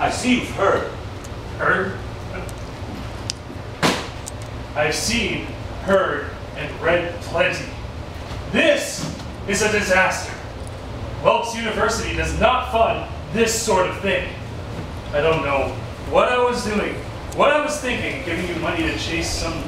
I see you've heard. Heard? I've seen, heard, and read plenty. This is a disaster. Welks University does not fund this sort of thing. I don't know what I was doing, what I was thinking, giving you money to chase some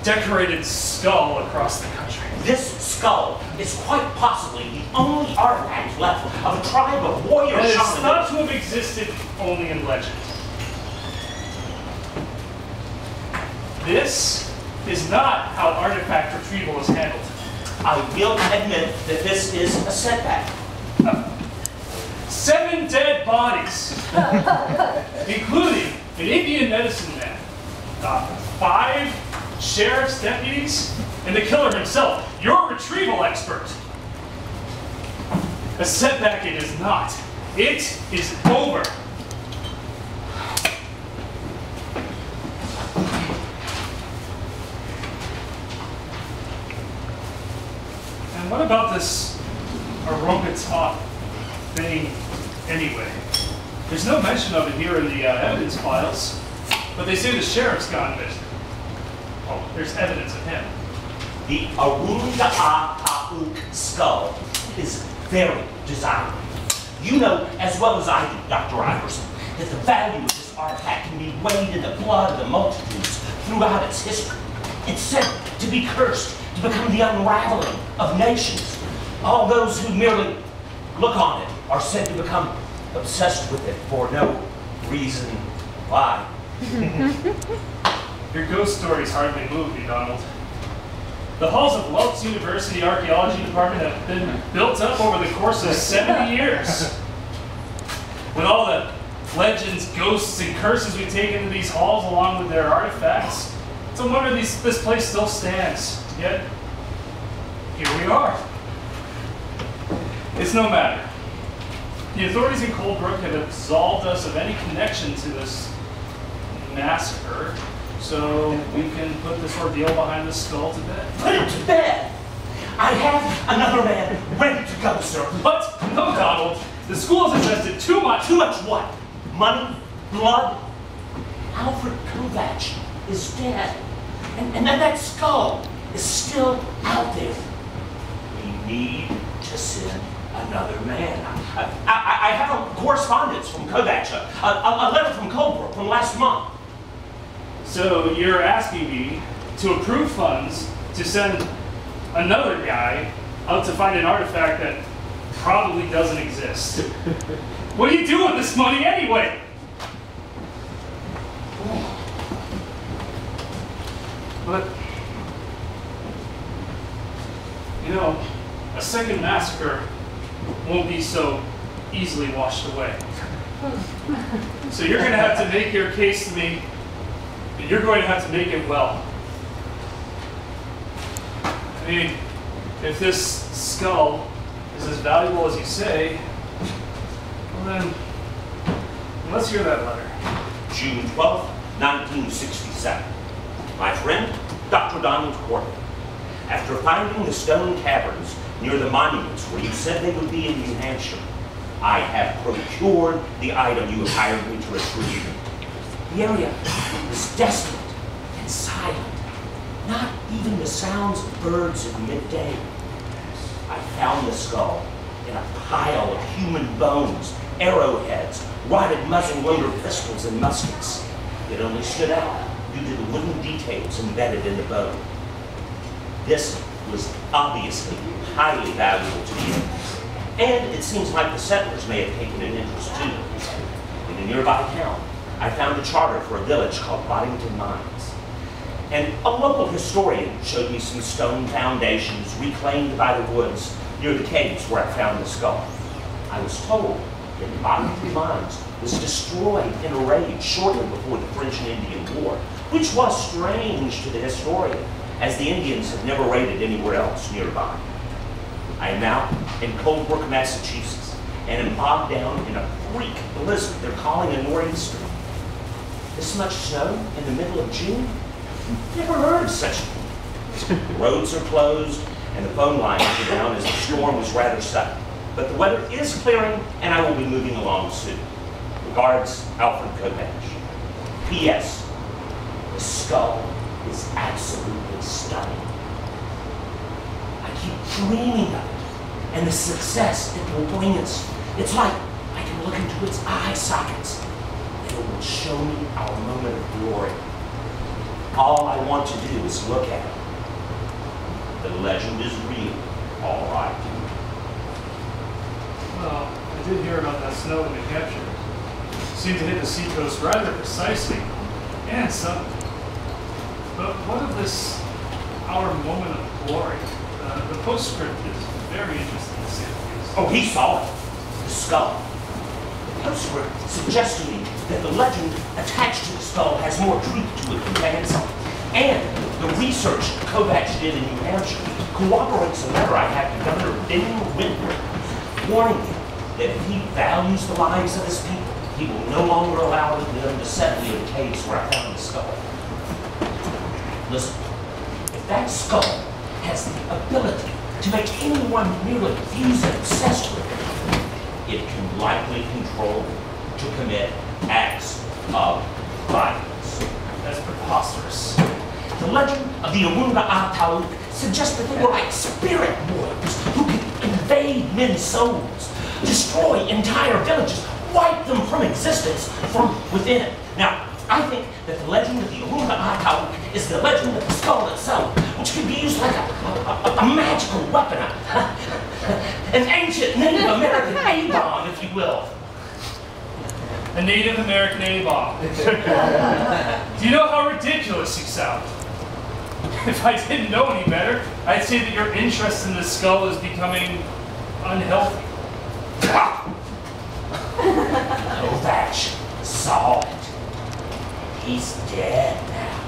decorated skull across the country. This skull is quite possibly the only artifact left of a tribe of warrior shamans. shamans. It's thought to have existed only in legend. This is not how artifact retrieval is handled. I will admit that this is a setback. 7 dead bodies, including an Indian medicine man, 5 sheriff's deputies, and the killer himself, your retrieval expert. A setback it is not. It is over. And what about this Arunga'atauk thing anyway? There's no mention of it here in the evidence files, but they say the sheriff's gone missing. Oh, there's evidence of him. The Arunga'atauk Skull is very desirable. You know as well as I do, Dr. Iverson, that the value of this artifact can be weighed in the blood of the multitudes throughout its history. It's said to be cursed, to become the unraveling of nations. All those who merely look on it are said to become obsessed with it for no reason why. Your ghost stories hardly move me, Donald. The halls of Welks University Archaeology Department have been built up over the course of 70 years. With all the legends, ghosts, and curses we take into these halls along with their artifacts, it's a wonder this place still stands. Yet, here we are. It's no matter. The authorities in Coldbrook have absolved us of any connection to this massacre, so we can put this ordeal behind the skull to bed. Put it to bed? I have another man ready to go, sir. But, no, Donald. The school has invested too much. Too much what? Money? Blood? Alfred Kovac is dead. And that skull is still out there. We need to send another man. I have a correspondence from Kovac, a letter from Coldbrook from last month. So you're asking me to approve funds to send another guy out to find an artifact that probably doesn't exist. What do you do with this money anyway? But, you know, a second massacre won't be so easily washed away. So you're going to have to make your case to me, and you're going to have to make it well. I mean, if this skull is as valuable as you say, well then, let's hear that letter. June 12th, 1967. My friend, Dr. Donald Cortland. After finding the stone caverns near the monuments where you said they would be in New Hampshire, I have procured the item you have hired me to retrieve. The area is desolate and silent. Not even the sounds of birds at midday. I found the skull in a pile of human bones, arrowheads, rotted muzzle-loader pistols, and muskets. It only stood out due to the wooden details embedded in the bone. This was obviously highly valuable to the Indians, and it seems like the settlers may have taken an interest too. In a nearby town, I found a charter for a village called Boddington Mines. And a local historian showed me some stone foundations reclaimed by the woods near the caves where I found the skull. I was told that Boddington Mines was destroyed in a raid shortly before the French and Indian War, which was strange to the historian, as the Indians had never raided anywhere else nearby. I am now in Coldbrook, Massachusetts, and am bogged down in a freak blizzard they're calling a nor'easter. This much snow in the middle of June? Never heard of such a thing. The roads are closed, and the phone lines are down as the storm was rather sudden. But the weather is clearing, and I will be moving along soon. Regards, Alfred Kovach. P.S. The skull is absolutely stunning. I keep dreaming of it, and the success it will bring us. It's like I can look into its eye sockets, and it will show me our moment of glory. All I want to do is look at it. The legend is real, all right. Well, I did hear about that snow in New Hampshire. Seemed to hit the seacoast rather precisely, and suddenly. But what of this, our moment of glory? The postscript is very interesting to say the least. Oh, he saw it. The skull. The postscript suggests to me that the legend attached to the skull has more truth to it than fancy. And the research Kovach did in New Hampshire corroborates a letter I had to Governor Daniel Winthrop, warning him that if he values the lives of his people, he will no longer allow them to settle in the caves where I found the skull. Listen, if that skull has the ability to make anyone merely fuse and obsessed with it, it can likely control them to commit acts of violence. That's preposterous. The legend of the Arunga'atauk suggests that they were like spirit warriors who could invade men's souls, destroy entire villages, wipe them from existence from within. Now, I think that the legend of the Arunga'atauk is the legend of the skull itself, which can be used like a magical weapon, an ancient Native American A-bomb, if you will. A Native American A-bomb. Do you know how ridiculous you sound? If I didn't know any better, I'd say that your interest in the skull is becoming unhealthy. Kovach saw it. He's dead now.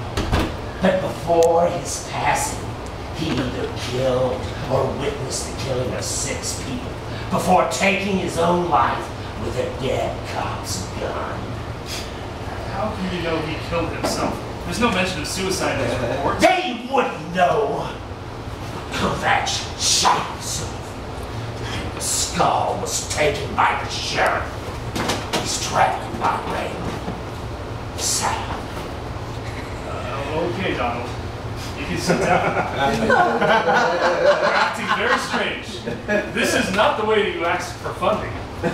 But before his passing, he either killed or witnessed the killing of 6 people before taking his own life with a dead cop's gun. How can you know he killed himself? There's no mention of suicide in his report. They wouldn't know. Kovach shot himself. The skull was taken by the sheriff. He's traveling by rail. South. Okay, Donald. You can sit down. You're acting very strange. This is not the way that you ask for funding. Do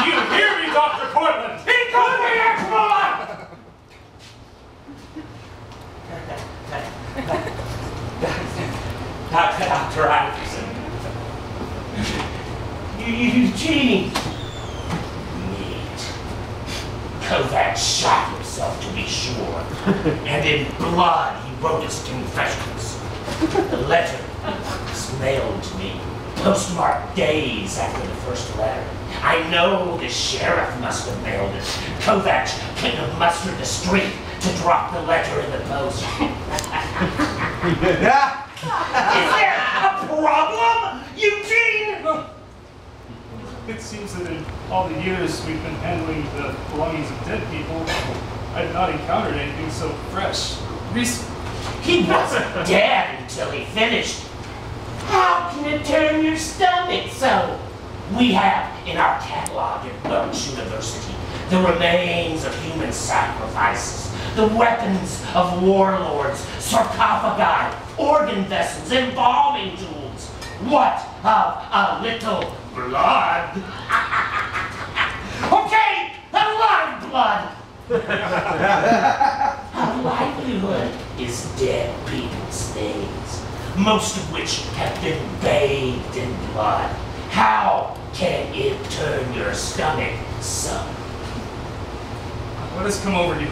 you hear me, Dr. Cortland? He called me extra! Dr. Iverson. Eugene. Neat. Kovach shot himself, to be sure. And in blood he wrote his confessions. The letter was mailed to me, postmarked days after the first letter. I know the sheriff must have mailed it. Kovach couldn't have mustered the strength to drop the letter in the post. Is there a problem, Eugene? It seems that in all the years we've been handling the belongings of dead people, I've not encountered anything so fresh. He wasn't dead until he finished. How can it turn your stomach so? We have in our catalog at Burns University the remains of human sacrifices, the weapons of warlords, sarcophagi, organ vessels, embalming tools. What of a little blood? Okay, a lot of blood. A livelihood is dead people's things, most of which have been bathed in blood. How can it turn your stomach so? What has come over you?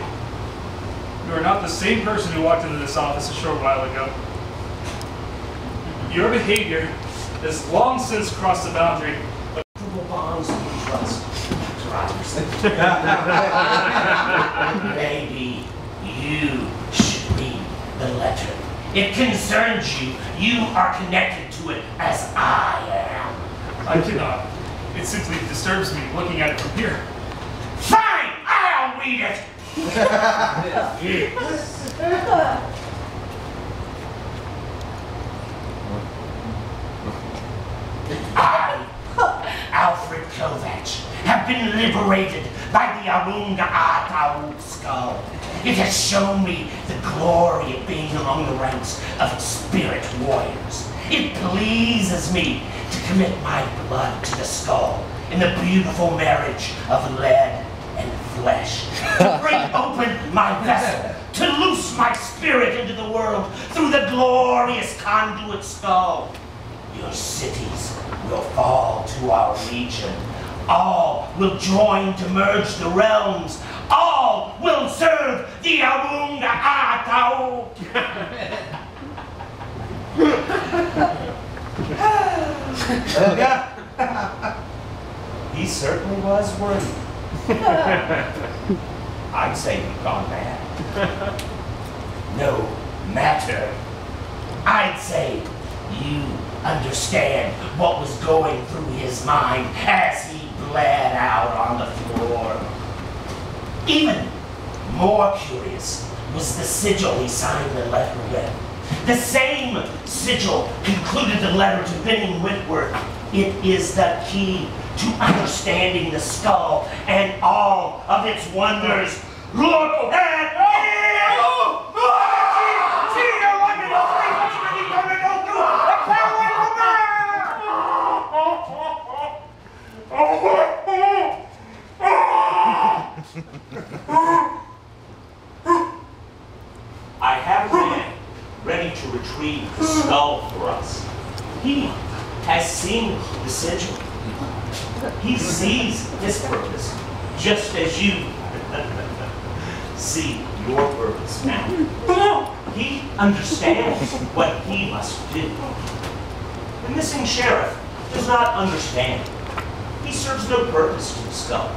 You are not the same person who walked into this office a short while ago. Your behavior has long since crossed the boundary of bonds of trust. Maybe you should read the letter. It concerns you. You are connected to it as I am. I cannot. It simply disturbs me looking at it from here. Fine! I'll read it! I, Alfred Kovacs, have been liberated by the Arunga'atauk Skull. It has shown me the glory of being among the ranks of spirit warriors. It pleases me to commit my blood to the skull in the beautiful marriage of lead and flesh, to break open my vessel, to loose my spirit into the world through the glorious conduit skull. Your cities will fall to our legion. All will join to merge the realms. All will serve the Arunga'atauk. He certainly was worthy. I'd say he'd gone mad. No matter. I'd say you understand what was going through his mind as he bled out on the floor. Even more curious was the sigil he signed the letter with. The same sigil concluded the letter to Benning Whitworth. It is the key to understanding the skull and all of its wonders. Look at it! I have a man ready to retrieve the skull for us. He has seen the sigil. He sees his purpose, just as you see your purpose now. He understands what he must do. The missing sheriff does not understand. He serves no purpose to the skull.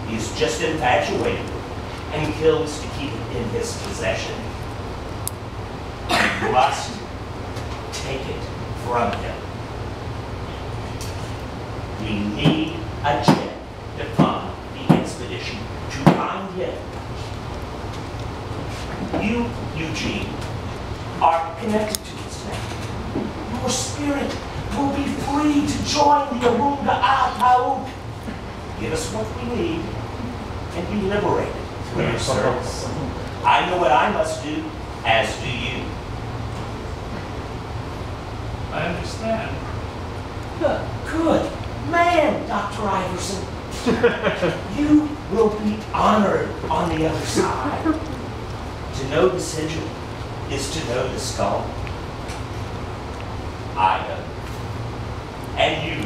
He is just infatuated with it and kills to keep it in his possession. You must take it from him. We need a jet to fund the expedition to find him. You, Eugene, are connected to us now. Your spirit will be free to join the Arunga'atauk. Give us what we need and be liberated through your service. I know what I must do, as do you. I understand. Good man, Dr. Iverson. You will be honored on the other side. To know the sigil is to know the skull. I know. And you